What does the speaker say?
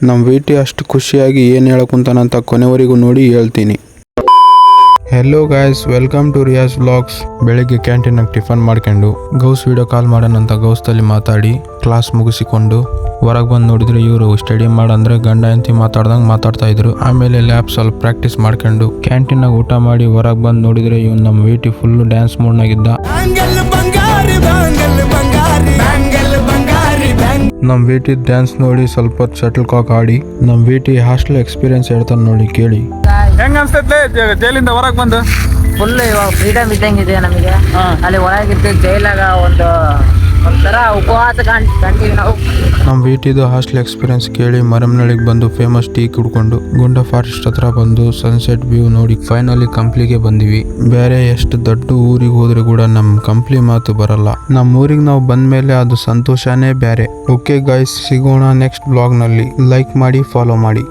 ನಮ್ಮ ವಿಟಿ ಅಷ್ಟು ಖುಷಿಯಾಗಿ ಏನು ಹೇಳಕುಂತಾನಂತ ಕೊನೆವರೆಗೂ ನೋಡಿ ಹೇಳ್ತೀನಿ. Hello guys, welcome to Riyas vlogs. ಬೆಳಿಗ್ಗೆ ಕ್ಯಾಂಟೀನಾಗ ಟಿಫನ್ ಮಾಡ್ಕೊಂಡು ಗೌಸ್ ವಿಡಿಯೋ ಕಾಲ್ ಮಾಡೋಣಂತ ಗೌಸ್ತಲ್ಲಿ ಮಾತಾಡಿ ಕ್ಲಾಸ್ ಮುಗಿಸಿಕೊಂಡು ಹೊರಗೆ ಬಂದು ನೋಡಿದ್ರೆ ಇವರು ಸ್ಟಡಿ ಮಾಡಂದ್ರೆ ಗಂಡ ಹೆಂಡತಿ ಮಾತಾಡ್ದಂಗೆ ಮಾತಾಡ್ತಾ ಇದ್ರು. ಆಮೇಲೆ ಲ್ಯಾಬ್ ಸ್ವಲ್ಪ ಪ್ರಾಕ್ಟೀಸ್ ಮಾಡ್ಕೊಂಡು ಕ್ಯಾಂಟೀನಾಗ ಊಟ ಮಾಡಿ ಹೊರಗೆ ಬಂದು ನೋಡಿದ್ರೆ ಇವ್ನು ನಮ್ಮ ವಿಟಿ ಫುಲ್ ಡ್ಯಾನ್ಸ್ ಮೂಡ್ನಾಗಿದ್ದ. ನಮ್ಮ ವಿಟಿ ಡ್ಯಾನ್ಸ್ ನೋಡಿ ಸ್ವಲ್ಪ ಹೊತ್ತು ಶಟಲ್ ಕಾಕ್ ಆಡಿ ನಮ್ಮ ವಿಟಿ ಹಾಸ್ಟೆಲ್ ಎಕ್ಸ್ಪೀರಿಯನ್ಸ್ ಹೇಳ್ತಾನೆ ನೋಡಿ ಕೇಳಿ. ಹೆಂಗ ಅನ್ಸ್ತೈತೆ ಜೈಲಿಂದ ಹೊರಗೆ ಬಂದು? ಫುಲ್ ಇವಾಗ ಫ್ರೀಡಮ್ ಇದ್ದಂಗಿದೆ ನಮಗೆ. ಅಲ್ಲಿ ಒಳಗಿದ್ದು ಜೈಲಾಗ ಒಂಥರ ಉಪವಾಸ ಕಂತೀವಿ ನಾವು. ನಮ್ಮ ವಿಟಿದು ಹಾಸ್ಟೆಲ್ ಎಕ್ಸ್ಪೀರಿಯನ್ಸ್ ಕೇಳಿ ಮರಮ್ನಳ್ಳಿಗೆ ಬಂದು ಫೇಮಸ್ ಟೀ ಕುಡ್ಕೊಂಡು ಗುಂಡ ಫಾರೆಸ್ಟ್ ಹತ್ರ ಬಂದು ಸನ್ಸೆಟ್ ವ್ಯೂ ನೋಡಿ ಫೈನಲಿ ಕಂಪ್ಲಿಗೆ ಬಂದಿವಿ. ಬೇರೆ ಎಷ್ಟು ದೊಡ್ಡ ಊರಿಗೆ ಹೋದ್ರೆ ಕೂಡ ನಮ್ಮ ಕಂಪ್ಲಿ ಮಾತು ಬರಲ್ಲ. ನಮ್ಮ ಊರಿಗೆ ನಾವು ಬಂದ್ಮೇಲೆ ಅದು ಸಂತೋಷನೇ ಬೇರೆ. ಓಕೆ ಗೈಸ್, ಸಿಗೋಣ ನೆಕ್ಸ್ಟ್ ಬ್ಲಾಗ್ನಲ್ಲಿ. ಲೈಕ್ ಮಾಡಿ, ಫಾಲೋ ಮಾಡಿ.